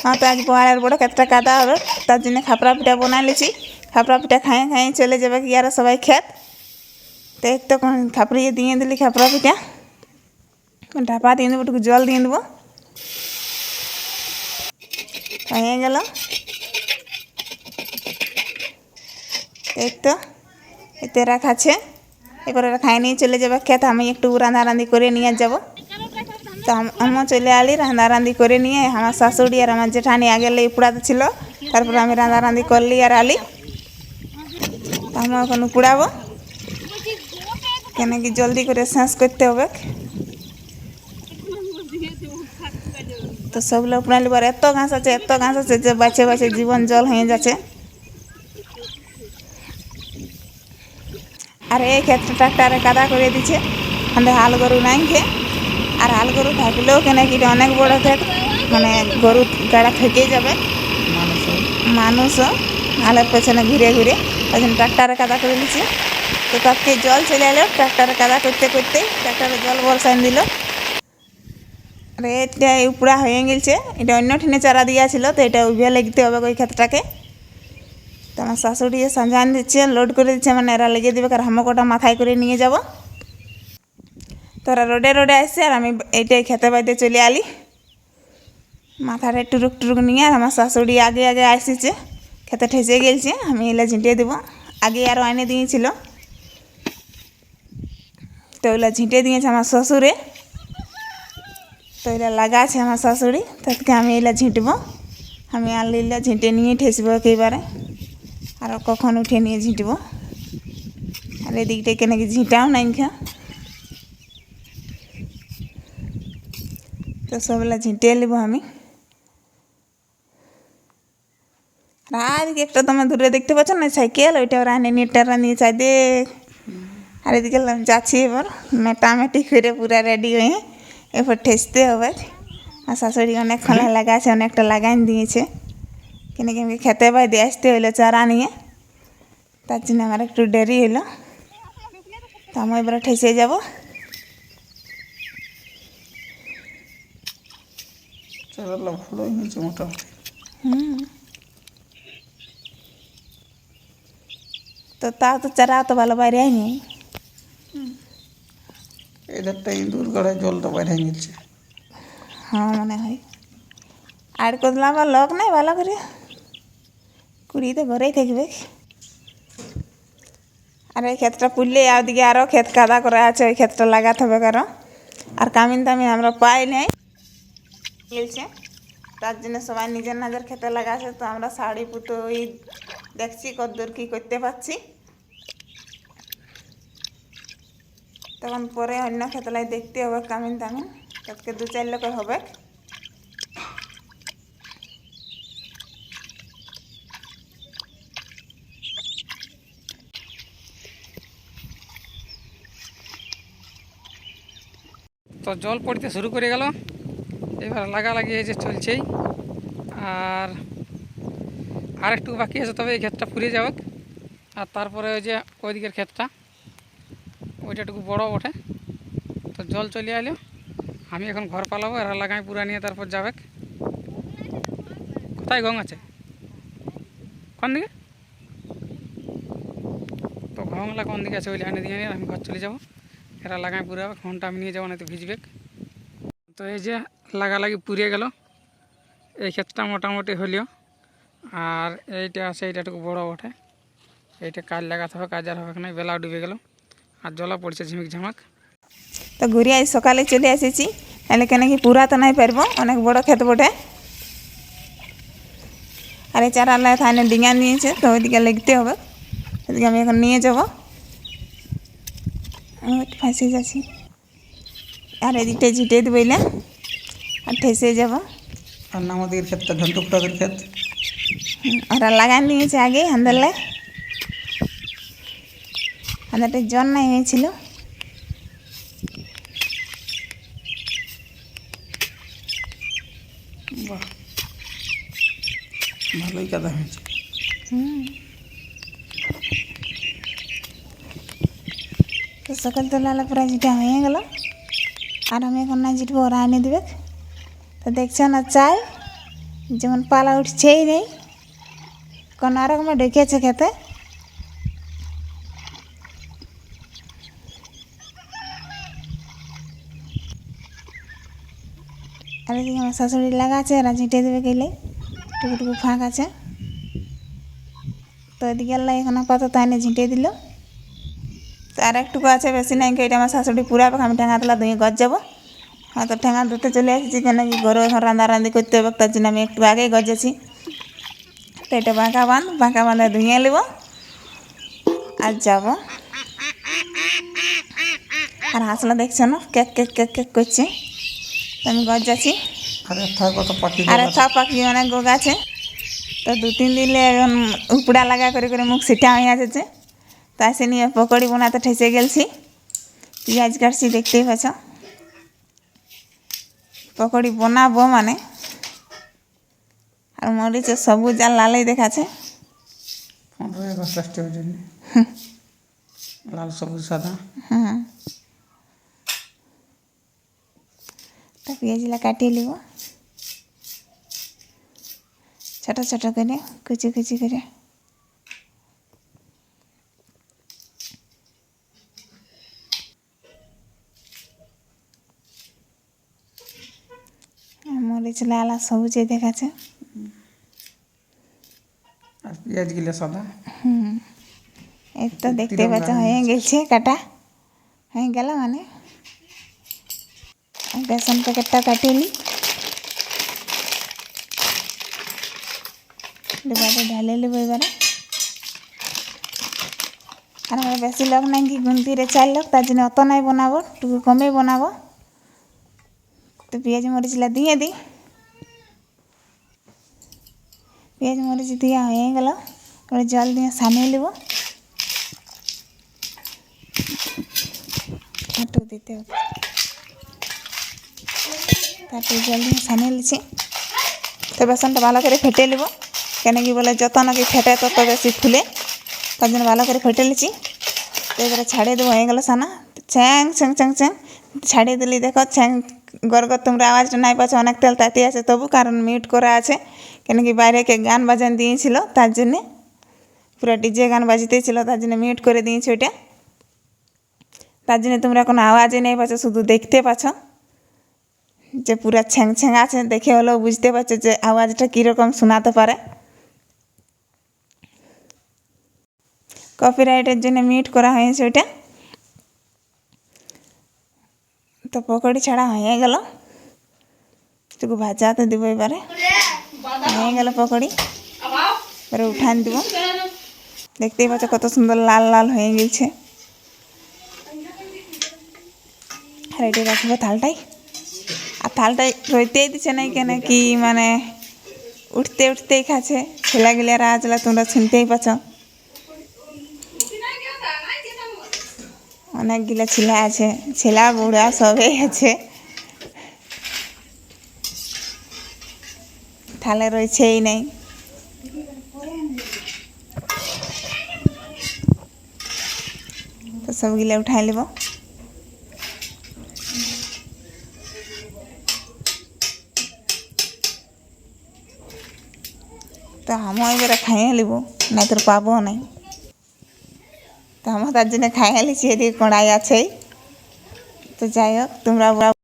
हाँ तो आज पहाड़ेर बड़ खेतटा कादा হবে তার জন্য খাপড়া পিঠা বানাই লিছি। খাপড়া পিঠা খাই খাই চলে যাবে কি আর সবাই খেত। তো এই তো খাপড়িয়ে দিয়ে দিলি খাপড়া পিঠা, ঢাপা দিয়ে দেবো, একটু জল দিয়ে দেবো, হয়ে গেল। এই তো এতে রাখাছে, এবার ওরা খাই নিয়ে চলে যাবে খেত। আমি একটু রাঁধারাঁধি করে নিয়ে যাব। তো আমিও চলে আলি রাঁধারাঁধি করে নিয়ে। আমার শাশুড়ি আর আমার জেঠানি আগে উপড়াতে ছিল, তারপরে আমি রাঁধারাঁধি করলি আর আলি। তো আমি এখন উপড়াবো, কেন কি জলদি করে শেষ করতে হবে। তো সবগুলো উপড়ালি, পর এত ঘাস আছে যে বাছে বাছে জীবন জল হয়ে যাচ্ছে। আর এই ক্ষেত্রে ট্রাক্টারে কাদা করে দিচ্ছে, আমাদের হাল গরু নাই খে। আর হাল গরু থাকলেও কেন কি অনেক বড় ক্ষেত, মানে গরু গাড়া থেকেই যাবে, মানুষও হালের পেছনে ঘুরে ঘুরে, ওই জন্য ট্রাক্টারে কাদা করে দিচ্ছে। তো তাকে জল চলে এলো, ট্রাক্টারে কাদা করতে করতে ট্রাক্টারে জল বর্ষান দিল। আর এটা উপড়া হয়ে গেছে, এটা অন্য ঠিনে চারা দিয়া ছিল, তো এটা উভিয়ে লিখতে হবে ওই ক্ষেতটাকে। তো আমার শাশুড়ি সাঁঝান দিচ্ছে, লোড করে দিচ্ছে, মানে এরা লেগে দেবে, আর হামকটা মাথায় করে নিয়ে যাব। তোরা রোডে রোডে আসছে, আর আমি এইটাই খেতে বাইতে চলে আলি মাথাটা টুরুক টুরুক নিয়ে। আর আমার শাশুড়ি আগে আগে আসছে, খেতে ঠেসে গেলছে, আমি এলে ঝিঁটে দেবো। আগে আরও এনে দিয়েছিল, তো ওগুলো ঝিঁটে দিয়েছে আমার শ্বশুরে। তো এগুলো লাগা আছে আমার শাশুড়ি, তাদেরকে আমি এগুলো ঝিঁটবো। আমি আনলিলে ঝিঁটে নিয়ে ঠেসবো একেবারে, আর কখন উঠে নিয়ে ঝিঁটবো। আর এদিকটাকে নাকি ঝিঁটাও নাই খা। তো সবগুলা ঝিঁটে নেবো আমি। আর একটা তোমার দূরে দেখতে পাচ্ছ না সাইকেল, ওইটা ওরা নেটটা নিয়ে চাই দেখ। আর এদিকে যাচ্ছি এবার মেটামেটি করে পুরা রেডি হয়ে, এরপর ঠেসতে হবে। আর শাশুড়ি অনেক খোলা লাগা আছে, অনেকটা লাগাই দিয়েছে, কেন কি আমি খেতে পাই দিয়ে আসতে হইলো চারা নিয়ে, তার জন্য আমার একটু দেরি হলো। তো আমি এবার ঠেসে যাব। ভালোই হয়েছে মোটামুটি। তো তা তো চারা তো ভালো বাইরে হয়নি, এদেরটা ইঁদুর গড়ায় জলটা বাইরে গেছে। হ্যাঁ মনে হয়। আর কোথাও আমার লোক নাই ভালো করে, কুড়ি তো ঘরেই থাকবে। আর এই ক্ষেতটা পুড়লে ওদিকে আরও ক্ষেত কাদা করা আছে, ওই ক্ষেতটা লাগাতে হবে কারো। আর কামিন টামিন আমরা পাই নাই গেলছে, তার জন্য সবাই নিজের নিজের খেতে লাগাছে। তো আমরা শাড়ি পুতো ওই দেখছি কদ্দূর কী করতে পারছি। তখন পরে অন্য খেতলাই দেখতে হবে কামিন টামিন, তাদেরকে 2-4 লোকের হবে। তো জল পড়তে শুরু করে গেল, এবার লাগালাগি এই যে চলছেই। আর একটু বাকি আছে, তবে এই ক্ষেতটা ফুরিয়ে যাবে। আর তারপরে ওই যে ওইদিকের ক্ষেতটা, ওইটা একটু বড় ওঠে। তো জল চলে এলো, আমি এখন ঘর পালাবো, এরা লাগাই পুরা নিয়ে তারপর যাবে। কোথায় গং আছে, কোন দিকে? তো গংলা কোন দিকে আছে ওই লাইনে দিয়ে নিয়ে আমি ঘর চলে যাবো। এরা লাগাই পুরা ঘন্টা আমি নিয়ে যাবো, না তো ভিজবে। তো এই যে লাগালাগি পুড়িয়ে গেল, এই ক্ষেতটা মোটামুটি হলেও। আর এইটা আছে, এইটা একটু বড়ো ওঠে, এইটা কাজ লাগাতে হবে, কাজ আর হবে না। বেলা ডুবে গেল, আর জলা পড়ছে ঝিমিক ঝামাক। তো ঘুরে আজ সকালে চলে এসেছি, তাহলে কেন কি পুরা তো নাই পারবো, অনেক বড় ক্ষেত বটে। আর এই চারা থানে ডিঙা নিয়েছে, তো ওইদিকে লিখতে হবে, ওইদিকে আমি এখন নিয়ে যাবো। ফাঁসে যাচ্ছি, আর এদিকটা ঝিটে দেবইলে আর ঠেসে যাব। আর আমাদের ক্ষেতটা ঘন্টুকটাদের ক্ষেত, ওরা লাগাই নিয়েছে আগে হান্দালে, হান্দাটা জন নাই হয়েছিল। বাহ ভালোই কাদা হয়েছে। তো সকাল তোলা পুরা জিটা হয়ে গেল, আর আমি এখন না জিটবো, ওরা এনে দেবে। তো দেখছো না চাই যেমন পালা উঠছেই নেই, কোনো রকমে ঢুকেছে খেতে। আর এদিকে আমার শাশুড়ি লাগাচ্ছে, এরা ঝিঁটে দেবে গেলে টুকুটুকু ফাঁক আছে। তো এদিকে আল্লাহ এখন আপাতত এনে ঝিঁটে দিল। তো আর একটুকু আছে, বেশি নাই, এটা আমার শাশুড়ি পুরা পাখা আমি ঠেঙা তোলা দুই গজ যাবো। হ্যাঁ, তো ঠেঙা ধুতে চলে এসেছি, কেন কি ঘরে এখন রান্নারান্দি করতে হবে, তার জন্য আমি একটু আগেই গজেছি। তো এটা বাঁকা বাঁধে ধুয়ে নেব আর যাব। আর হাসলা দেখছো না, কেক কেক কেক কেক করছে। তো আমি গজাছি। আর এর থাকে কত পাখি আর থা পাখি অনেক গোগ আছে। তো 2-3 দিলে এখন উপড়া লাগা করে করে মুখ সিটা হয়ে আছে। তাই সে নিয়ে পকোড়ি বানাতে ঠেসে গেছি। পেঁয়াজ কাটছি, দেখতেই পাচ্ছ। পকোড়ি বানাবো মানে, আর মরিচ সবুজ আর লালই দেখাচ্ছে। 15 আগস্ট রাষ্ট্রীয় জন্য লাল সবুজ সাদা। হুম, তো পেঁয়াজগুলা কাটিয়ে নিব ছোট ছোট করে, কুচি কুচি করে। মরিচ লাল আর সবুজে দেখাচ্ছে। আর পেঁয়াজ গিলা সাদা। এই তো দেখতে পাচ্ছ হয়ে গেছে, কাটা হয়ে গেল মানে। বেসন প্যাকেটটা কাটিয়ে নিই, ডিবাতে ঢালে নেব এবারে। আর আমরা বেশি লোক নাই, কি গুনতিরে 4 লোক, তার জন্য অত নাই বানাবো, একটু কমে বানাবো। তো পেঁয়াজ মরিচলা দিয়ে দিই। পেঁয়াজ মরিচ দিয়া হয়ে গেল, এবারে জল দিয়ে সানিয়ে নেব। একটু দিতে হবে, তারপরে জল দিয়ে সানিয়ে নিচ্ছি। তো বেসনটা ভালো করে ফেটে নেব, কেন কি বলে যত নাকি ফেটে তত বেশি ফুলে, তার জন্য ভালো করে ফেটে নিচ্ছি। তো এবারে ছাড়িয়ে দেবো, হয়ে গেল সানা। ছ্যাং ছ্যাং ছ্যাং ছ্যাং ছাড়িয়ে দিলি, দেখো ছ্যাং গড়গড় তোমরা আওয়াজটা নাই পাচ্ছ, অনেক তেল তাতি আছে তবু, কারণ মিউট করা আছে। কেন কি বাইরে কে গান বাজান দিয়েছিল, তার জন্যে পুরো ডিজে গান বাজিতেছিল, তার জন্য মিউট করে দিয়েছি ওইটা। তার জন্য তোমরা কোনো আওয়াজই নেই পাচ্ছ, শুধু দেখতে পাচ্ছ যে পুরা ছ্যাং ছ্যাং আছে। দেখে হলেও বুঝতে পারছো যে আওয়াজটা কীরকম শোনাতে পারে। কপিরাইটের জন্য মিউট করা হয়েছে ওইটা। তো পকোড়ি ছাড়া হয়ে গেল, একটু ভাজাতে দিব। এবারে হয়ে গেল পকোড়ি, এবারে উঠান দিব। দেখতেই পাচ্ছ কত সুন্দর লাল লাল হয়ে গেছে। আর এটি রাখবো থালটাই, আর থালটাই রইতেই দিচ্ছে নাই, কেন কি মানে উঠতে উঠতেই খাচ্ছে। ছেলেগুলিয়ারা আজলা তোমরা শুনতেই পাচ্ছ, অনেকগুলা ছেলে আছে, ছেলা বুড়া সবাই আছে। থালে রয়েছেই নেই। তো সবগুলা উঠাই নেব। তো আমি এবারে খাইয়ে নেব, নাই তোর পাবো নাই। তো আমার তার জন্য খাইয়ে নিচ্ছি, এদিকে কড়াই আছেই। তো যাই হোক, তোমরা